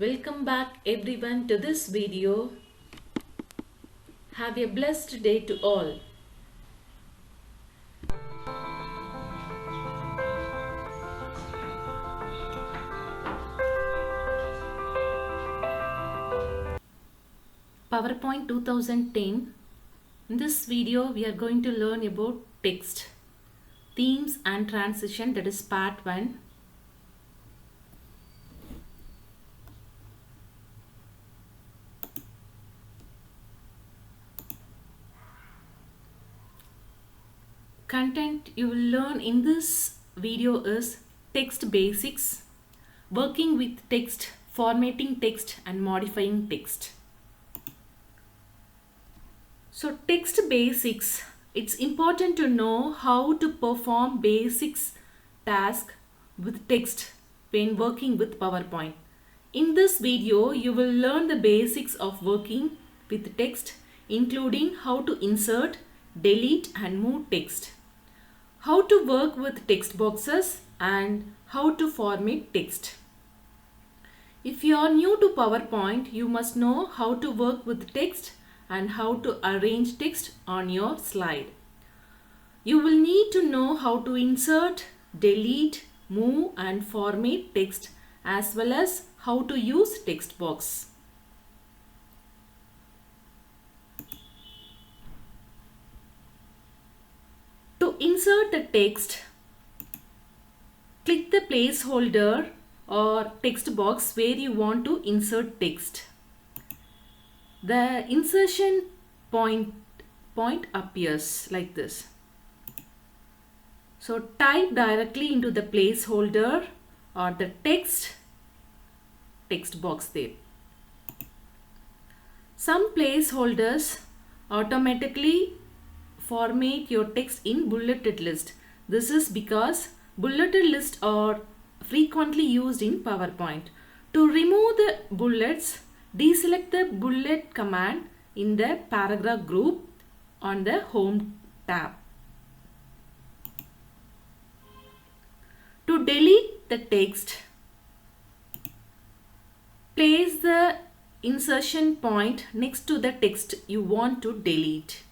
Welcome back everyone to this video. Have a blessed day to all. PowerPoint 2010. In this video we are going to learn about text, themes and transition, that is part 1. Content you will learn in this video is text basics, working with text, formatting text and modifying text. So text basics, it's important to know how to perform basics task with text when working with PowerPoint. In this video, you will learn the basics of working with text, including how to insert, delete and move text, how to work with text boxes and how to format text. If you are new to PowerPoint, you must know how to work with text and how to arrange text on your slide. You will need to know how to insert, delete, move and format text, as well as how to use text box. To insert the text, click the placeholder or text box where you want to insert text. The insertion point appears like this. So type directly into the placeholder or the text box there. Some placeholders automatically format your text in bulleted list. This is because bulleted lists are frequently used in PowerPoint. To remove the bullets, deselect the bullet command in the paragraph group on the Home tab. To delete the text, place the insertion point next to the text you want to delete.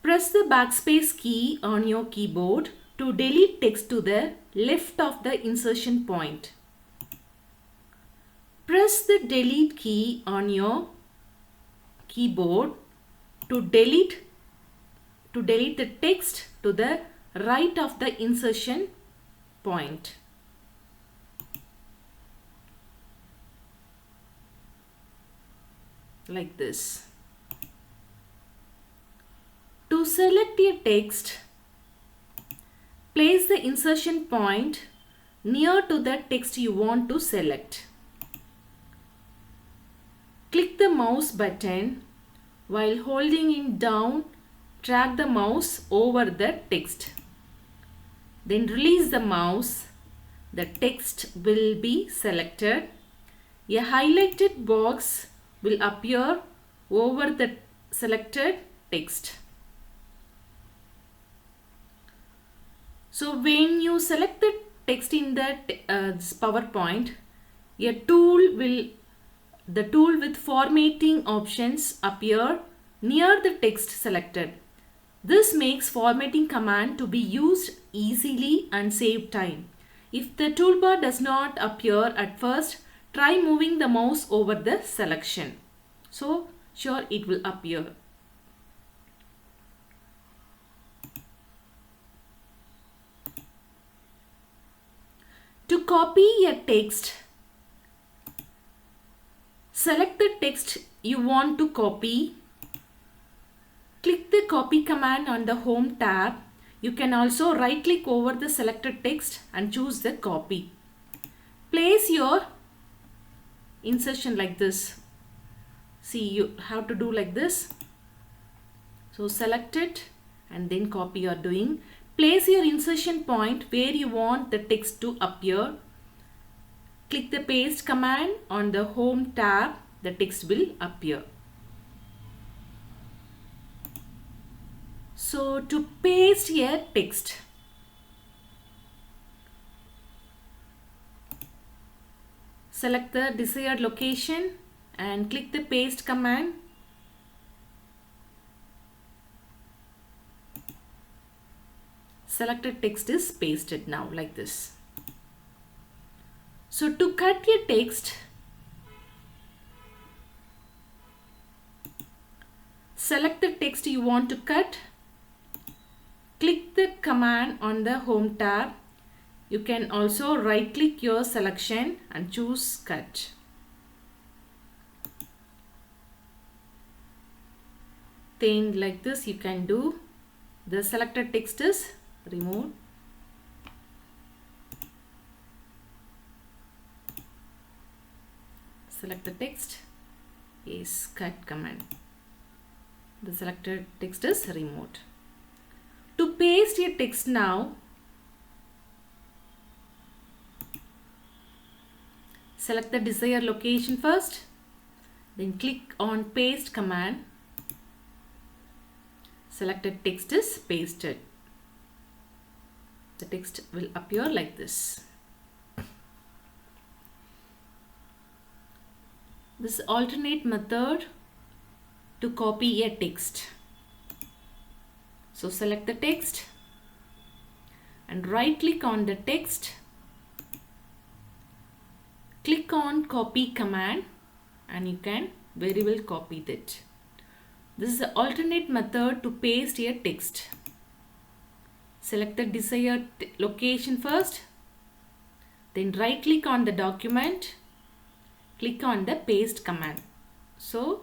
Press the backspace key on your keyboard to delete text to the left of the insertion point. Press the delete key on your keyboard to delete the text to the right of the insertion point. Like this. To select your text, place the insertion point near to the text you want to select. Click the mouse button. While holding it down, drag the mouse over the text. Then release the mouse. The text will be selected. A highlighted box will appear over the selected text. So when you select the text in the PowerPoint, the tool with formatting options appear near the text selected. This makes formatting command to be used easily and save time. If the toolbar does not appear at first, try moving the mouse over the selection. So sure it will appear. To copy a text, select the text you want to copy. Click the copy command on the Home tab. You can also right click over the selected text and choose the copy. Place your insertion like this. See, you have to do like this. So select it and then copy you are doing. Place your insertion point where you want the text to appear. Click the paste command on the Home tab. The text will appear. So to paste a text, Select the desired location and click the paste command. Selected text is pasted now like this. So to cut your text, select the text you want to cut. Click the command on the home tab. You can also right click your selection and choose cut. Then like this you can do. The selected text is removed. Select the text is cut command. The selected text is removed. To paste your text now, select the desired location first, then click on paste command. Selected text is pasted. The text will appear like this. This alternate method to copy a text. So select the text and right click on the text. Click on copy command and you can very well copy that. This is the alternate method to paste a text. Select the desired location first, then right click on the document, click on the paste command. So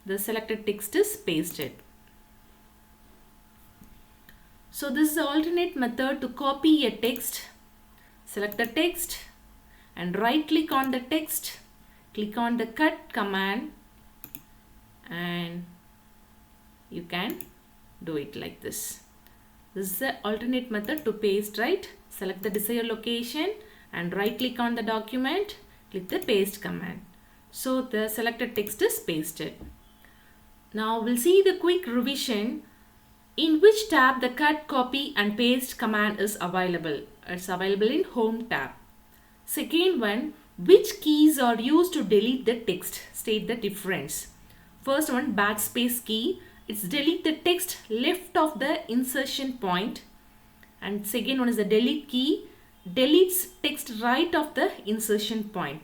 the selected text is pasted. So this is the alternate method to copy a text. Select the text and right click on the text, click on the cut command and you can do it like this. This is the alternate method to paste, right? Select the desired location and right click on the document, click the paste command. So the selected text is pasted. Now we'll see the quick revision. In which tab the cut, copy and paste command is available? It's available in home tab. Second one, which keys are used to delete the text? State the difference. First one, backspace key. It's delete the text left of the insertion point. And second one is the delete key. Deletes text right of the insertion point.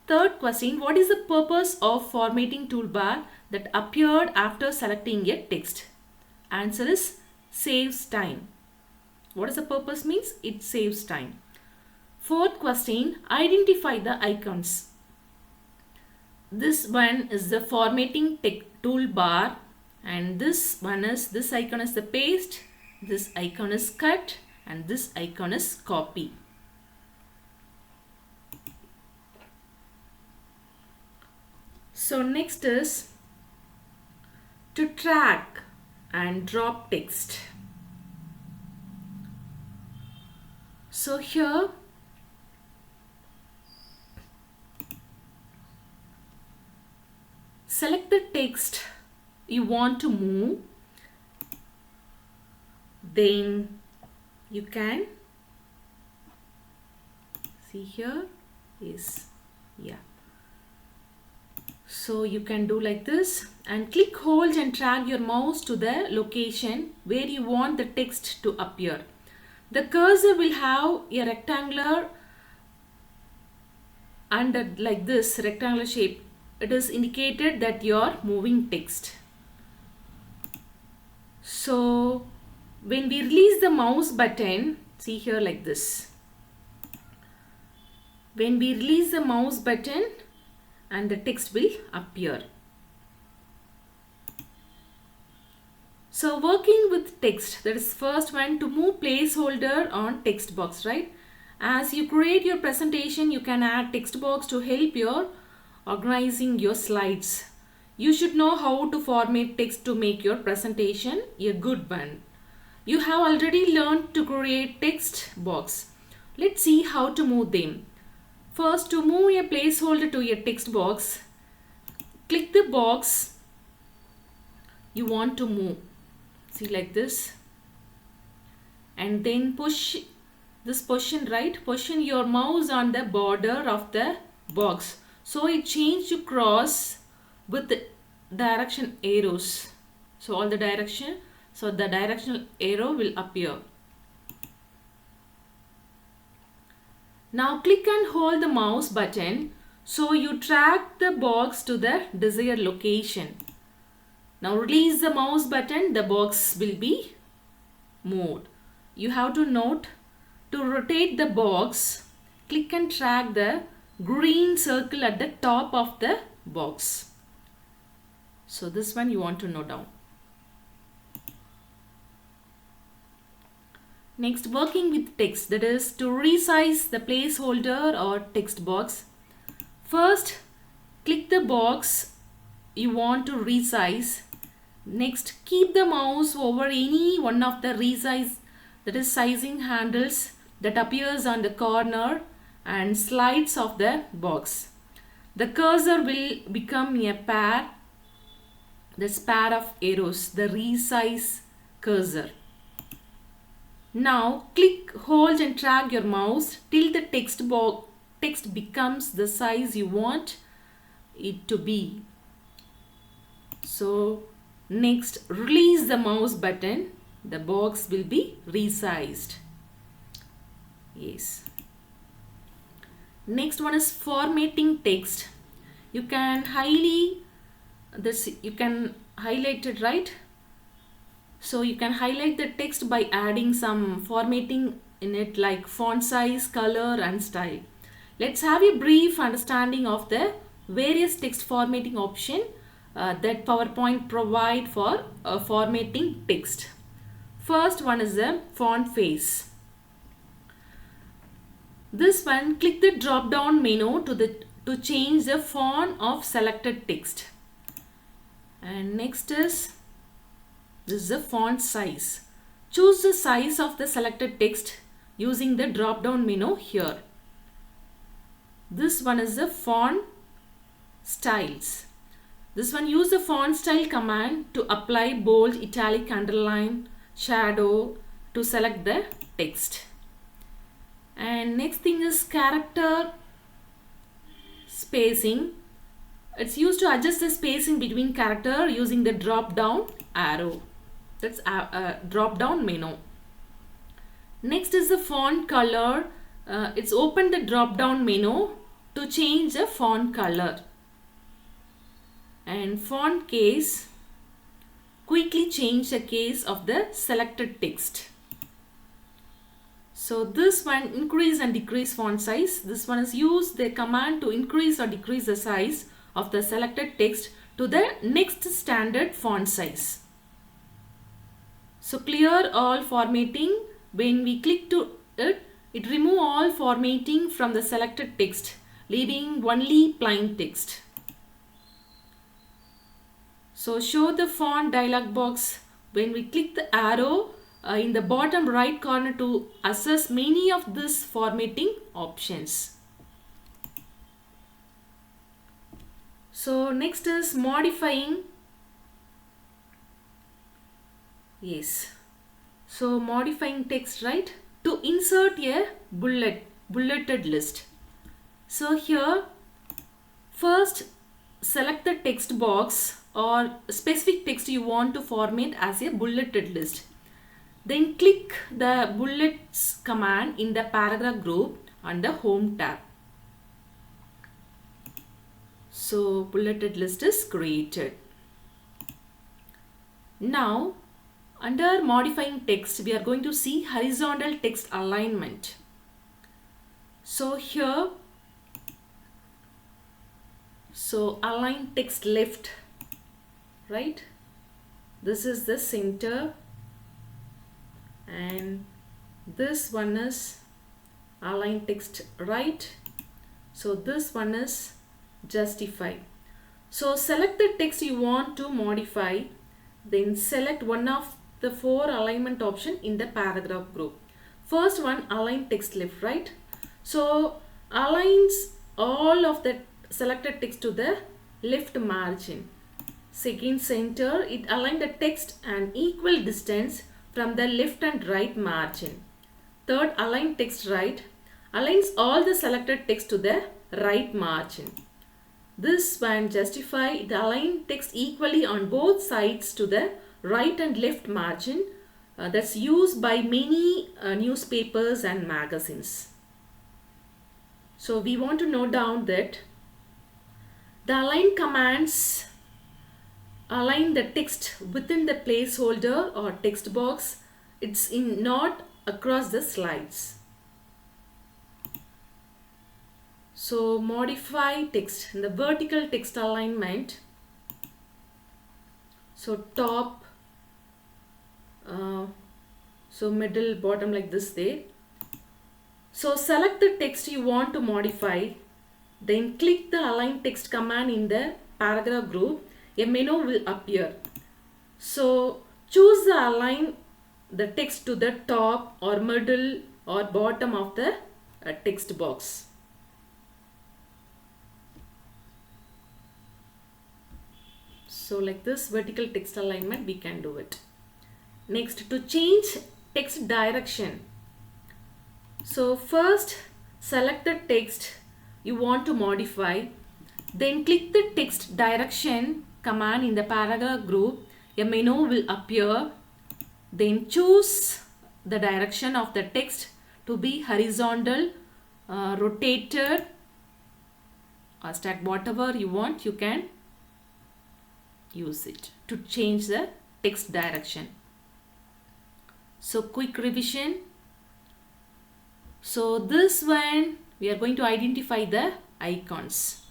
Third question, what is the purpose of formatting toolbar that appeared after selecting a text? Answer is saves time. What is the purpose means? It saves time. Fourth question, identify the icons. This one is the formatting toolbar and this icon is the paste, this icon is cut and this icon is copy. So next is to track and drop text. So here select the text you want to move, then you can see here is so you can do like this and click, hold and drag your mouse to the location where you want the text to appear. The cursor will have a rectangular under like this rectangular shape. It is indicated that you are moving text. So when we release the mouse button, see here like this. When we release the mouse button and the text will appear. So working with text, that is first one, to move placeholder on text box, right? As you create your presentation, you can add text box to help your organizing your slides. You should know how to format text to make your presentation a good one. You have already learned to create text box. Let's see how to move them. First, to move a placeholder to a text box, click the box you want to move. See like this. And then push this position, right? Position your mouse on the border of the box. So it changed to cross with the direction arrows. So all the direction, so the directional arrow will appear. Now click and hold the mouse button so you track the box to the desired location. Now release the mouse button, the box will be moved. You have to note, to rotate the box, click and drag the green circle at the top of the box. So this one you want to note down. Next, working with text, that is to resize the placeholder or text box. First, click the box you want to resize. Next, keep the mouse over any one of the resize, that is sizing handles that appears on the corner and slides of the box. The cursor will become a pair, this pair of arrows, the resize cursor. Now click, hold and drag your mouse till the text becomes the size you want it to be. So next, release the mouse button, the box will be resized. Yes. Next one is formatting text. You can highlight it, right? So you can highlight the text by adding some formatting in it, like font size, color and style. Let's have a brief understanding of the various text formatting option that PowerPoint provide for formatting text. First one is the font face. This one, click the drop down menu to change the font of selected text. And next is, this is the font size. Choose the size of the selected text using the drop down menu here. This one is the font styles. This one, use the font style command to apply bold, italic, underline, shadow to select the text. And next thing is character spacing. It's used to adjust the spacing between character using the drop down arrow. That's a drop down menu. Next is the font color. It's open the drop down menu to change the font color. And font case, quickly change the case of the selected text. So this one, increase and decrease font size. This one is use the command to increase or decrease the size of the selected text to the next standard font size. So clear all formatting. When we click to it, it remove all formatting from the selected text, leaving only plain text. So show the font dialog box. When we click the arrow in the bottom right corner to access many of these formatting options. So next is modifying. Yes. So modifying text, right? To insert a bulleted list. So here, first select the text box or specific text you want to format as a bulleted list. Then click the bullets command in the paragraph group on the home tab. So bulleted list is created. Now under modifying text, we are going to see horizontal text alignment. So here, so align text left, right? This is the center and this one is align text right. So this one is justify. So select the text you want to modify, then select one of the 4 alignment option in the paragraph group. First one, align text left, right? So aligns all of the selected text to the left margin. Second, center, it aligns the text an equal distance from the left and right margin. Third, align text right, aligns all the selected text to the right margin. This one justify the align text equally on both sides to the right and left margin. That's used by many newspapers and magazines. So we want to note down that the align commands align the text within the placeholder or text box. It's in not across the slides. So modify text in the vertical text alignment. So top, so middle, bottom like this there. So select the text you want to modify. Then click the align text command in the paragraph group. A menu will appear. So choose the align the text to the top or middle or bottom of the text box. So like this vertical text alignment we can do it. Next, to change text direction. So first select the text you want to modify. Then click the text direction command in the paragraph group. A menu will appear. Then choose the direction of the text to be horizontal, rotated, or stack, whatever you want, you can use it to change the text direction. So quick revision. So this one we are going to identify the icons.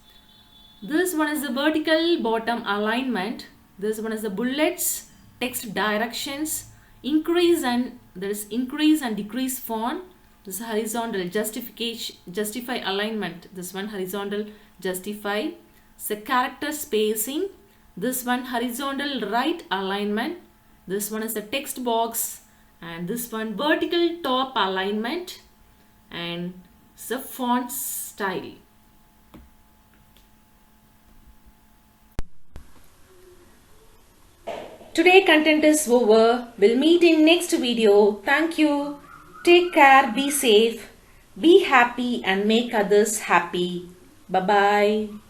This one is the vertical bottom alignment. This one is the bullets, text directions, increase and there is increase and decrease font. This is horizontal justify alignment. This one horizontal justify. So character spacing. This one horizontal right alignment. This one is the text box, and this one vertical top alignment, and the font style. Today content is over. We'll meet in next video. Thank you. Take care. Be safe. Be happy and make others happy. Bye-bye.